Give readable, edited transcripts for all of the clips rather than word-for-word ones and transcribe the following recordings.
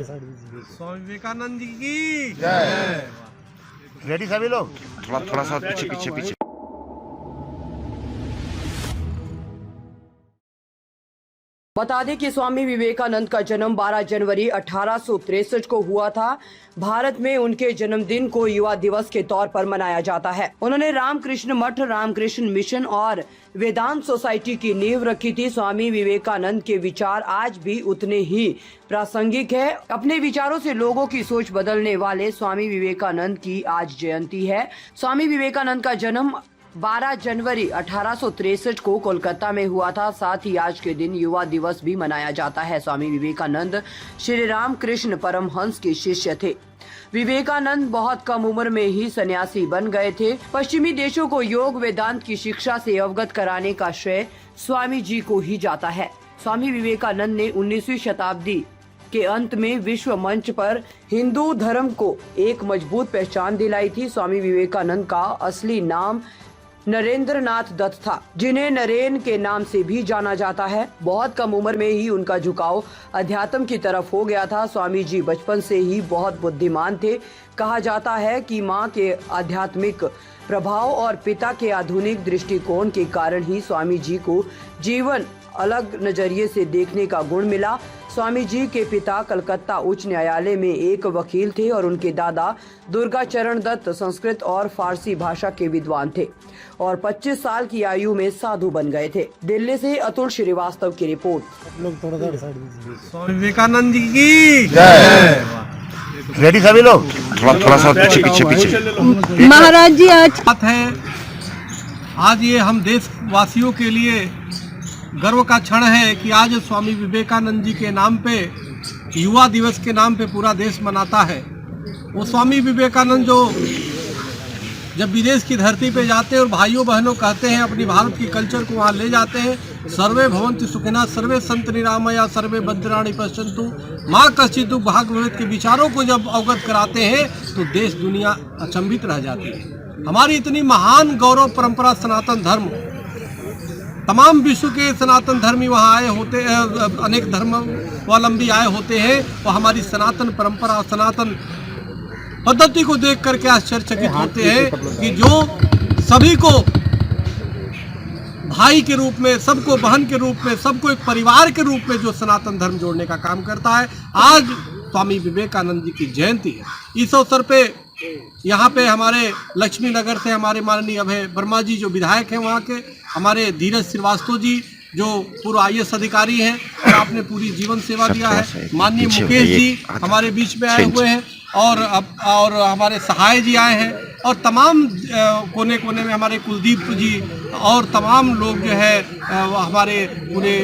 स्वामी विवेकानंद जी की जय। रेडी सभी लोग? थोड़ा सा पीछे। बता दें कि स्वामी विवेकानंद का जन्म 12 जनवरी 1863 को हुआ था। भारत में उनके जन्मदिन को युवा दिवस के तौर पर मनाया जाता है। उन्होंने रामकृष्ण मठ, रामकृष्ण मिशन और वेदांत सोसाइटी की नींव रखी थी। स्वामी विवेकानंद के विचार आज भी उतने ही प्रासंगिक है। अपने विचारों से लोगों की सोच बदलने वाले स्वामी विवेकानंद की आज जयंती है। स्वामी विवेकानंद का जन्म 12 जनवरी 1863 को कोलकाता में हुआ था। साथ ही आज के दिन युवा दिवस भी मनाया जाता है। स्वामी विवेकानंद श्री रामकृष्ण परमहंस के शिष्य थे। विवेकानंद बहुत कम उम्र में ही सन्यासी बन गए थे। पश्चिमी देशों को योग वेदांत की शिक्षा से अवगत कराने का श्रेय स्वामी जी को ही जाता है। स्वामी विवेकानंद ने 19वीं शताब्दी के अंत में विश्व मंच पर हिंदू धर्म को एक मजबूत पहचान दिलाई थी। स्वामी विवेकानंद का असली नाम नरेंद्र नाथ दत्त था, जिन्हें नरेन के नाम से भी जाना जाता है। बहुत कम उम्र में ही उनका झुकाव अध्यात्म की तरफ हो गया था। स्वामी जी बचपन से ही बहुत बुद्धिमान थे। कहा जाता है कि मां के आध्यात्मिक प्रभाव और पिता के आधुनिक दृष्टिकोण के कारण ही स्वामी जी को जीवन अलग नजरिए से देखने का गुण मिला। स्वामी जी के पिता कलकत्ता उच्च न्यायालय में एक वकील थे और उनके दादा दुर्गाचरण दत्त संस्कृत और फारसी भाषा के विद्वान थे और 25 साल की आयु में साधु बन गए थे। दिल्ली से अतुल श्रीवास्तव की रिपोर्ट। लोग थोड़ा साइड दीजिए। स्वामी विवेकानंद जी की जय। रेडी सभी लोग? थोड़ा सा पीछे। महाराज जी आज बात है, आज ये हम देशवासियों के लिए गर्व का क्षण है कि आज स्वामी विवेकानंद जी के नाम पे, युवा दिवस के नाम पे पूरा देश मनाता है। वो स्वामी विवेकानंद जो जब विदेश की धरती पे जाते हैं और भाइयों बहनों कहते हैं, अपनी भारत की कल्चर को वहाँ ले जाते हैं, सर्वे भवन्तु सुखिनः सर्वे सन्तु निरामया सर्वे भद्राणि पश्यन्तु माँ कश्चित् दुःखं भाग् भवेत् के विचारों को जब अवगत कराते हैं तो देश दुनिया अचंभित रह जाती है। हमारी इतनी महान गौरव परंपरा सनातन धर्म, तमाम विश्व के सनातन धर्मी वहाँ आए होते, अनेक धर्मावलंबी आए होते हैं। और हमारी सनातन परंपरा, सनातन पद्धति को देख करके आश्चर्यचकित होते हैं कि जो सभी को भाई के रूप में, सबको बहन के रूप में, सबको एक परिवार के रूप में जो सनातन धर्म जोड़ने का काम करता है। आज स्वामी विवेकानंद जी की जयंती है। इस अवसर पे यहाँ पे हमारे लक्ष्मी नगर से हमारे माननीय अभय वर्मा जी जो विधायक हैं वहाँ के, हमारे धीरज श्रीवास्तव जी जो पूर्व IAS अधिकारी हैं और आपने पूरी जीवन सेवा दिया है, माननीय मुकेश जी हमारे बीच में आए हुए हैं और हमारे सहाय जी आए हैं और तमाम कोने कोने में हमारे कुलदीप जी और तमाम लोग जो है हमारे पूरे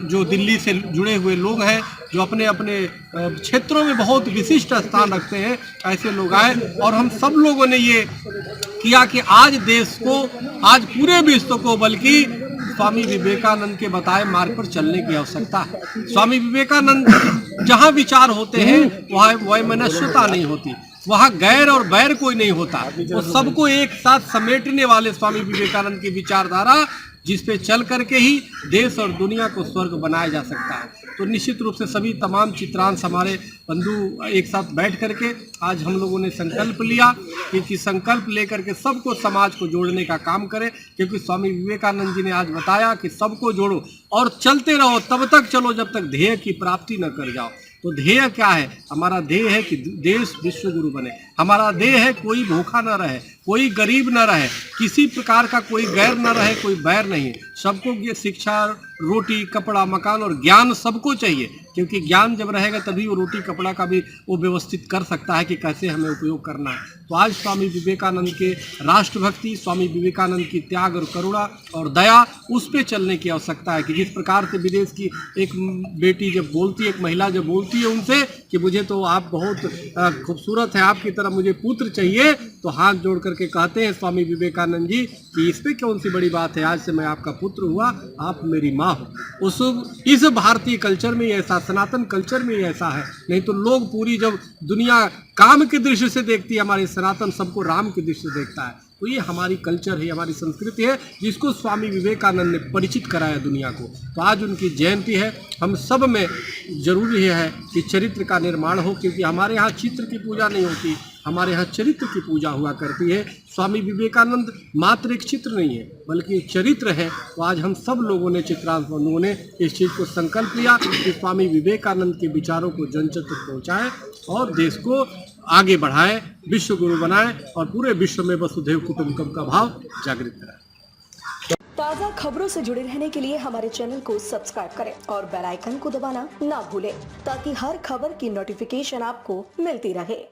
जो दिल्ली से जुड़े हुए लोग हैं जो अपने अपने क्षेत्रों में बहुत विशिष्ट स्थान रखते हैं, ऐसे लोग आए और हम सब लोगों ने ये किया कि आज देश को, आज पूरे विश्व को बल्कि स्वामी विवेकानंद के बताए मार्ग पर चलने की आवश्यकता है। स्वामी विवेकानंद जहाँ विचार होते हैं वहाँ वैमनस्यता नहीं होती, वहाँ गैर और बैर कोई नहीं होता। वो सबको एक साथ समेटने वाले स्वामी विवेकानंद की विचारधारा, जिस पे चल करके ही देश और दुनिया को स्वर्ग बनाया जा सकता है। तो निश्चित रूप से सभी तमाम चित्रांश हमारे बंधु एक साथ बैठ करके आज हम लोगों ने संकल्प लिया कि संकल्प लेकर के सबको, समाज को जोड़ने का काम करें, क्योंकि स्वामी विवेकानंद जी ने आज बताया कि सबको जोड़ो और चलते रहो, तब तक चलो जब तक ध्येय की प्राप्ति न कर जाओ। तो ध्येय क्या है? हमारा ध्येय है कि देश विश्व गुरु बने। हमारा ध्येय है कोई भूखा न रहे, कोई गरीब न रहे, किसी प्रकार का कोई गैर न रहे, कोई बैर नहीं। सबको ये शिक्षा, रोटी, कपड़ा, मकान और ज्ञान सबको चाहिए, क्योंकि ज्ञान जब रहेगा तभी वो रोटी कपड़ा का भी वो व्यवस्थित कर सकता है कि कैसे हमें उपयोग करना है। तो आज स्वामी विवेकानंद के राष्ट्रभक्ति, स्वामी विवेकानंद की त्याग और करुणा और दया, उस पर चलने की आवश्यकता है कि जिस प्रकार से विदेश की एक बेटी जब बोलती है, एक महिला जब बोलती है उनसे कि मुझे तो आप बहुत खूबसूरत हैं, आपकी तरह मुझे पुत्र चाहिए, तो हाथ जोड़ करके कहते हैं स्वामी विवेकानंद जी कि इस पे कौन सी बड़ी बात है, आज से मैं आपका पुत्र हुआ, आप मेरी माँ हो। इस भारतीय कल्चर में ऐसा, सनातन कल्चर में ऐसा है। नहीं तो लोग पूरी जब दुनिया काम की दृष्टि से देखती है, हमारे सनातन सबको राम की दृष्टि से देखता है। तो ये हमारी कल्चर है, हमारी संस्कृति है, जिसको स्वामी विवेकानंद ने परिचित कराया दुनिया को। तो आज उनकी जयंती है। हम सब में जरूरी है कि चरित्र का निर्माण हो, क्योंकि हमारे यहाँ चित्र की पूजा नहीं होती, हमारे यहाँ चरित्र की पूजा हुआ करती है। स्वामी विवेकानंद मात्र एक चित्र नहीं है, बल्कि एक चरित्र है। तो आज हम सब लोगों ने, चित्रांश बंधुओं ने इस चीज़ को संकल्प लिया कि स्वामी विवेकानंद के विचारों को जन जन तक पहुँचाएँ और देश को आगे बढ़ाएं, विश्व गुरु बनाएं और पूरे विश्व में वसुधैव कुटुंबकम का भाव जागृत कराएं। ताज़ा खबरों से जुड़े रहने के लिए हमारे चैनल को सब्सक्राइब करें और बेल आइकन को दबाना ना भूलें, ताकि हर खबर की नोटिफिकेशन आपको मिलती रहे।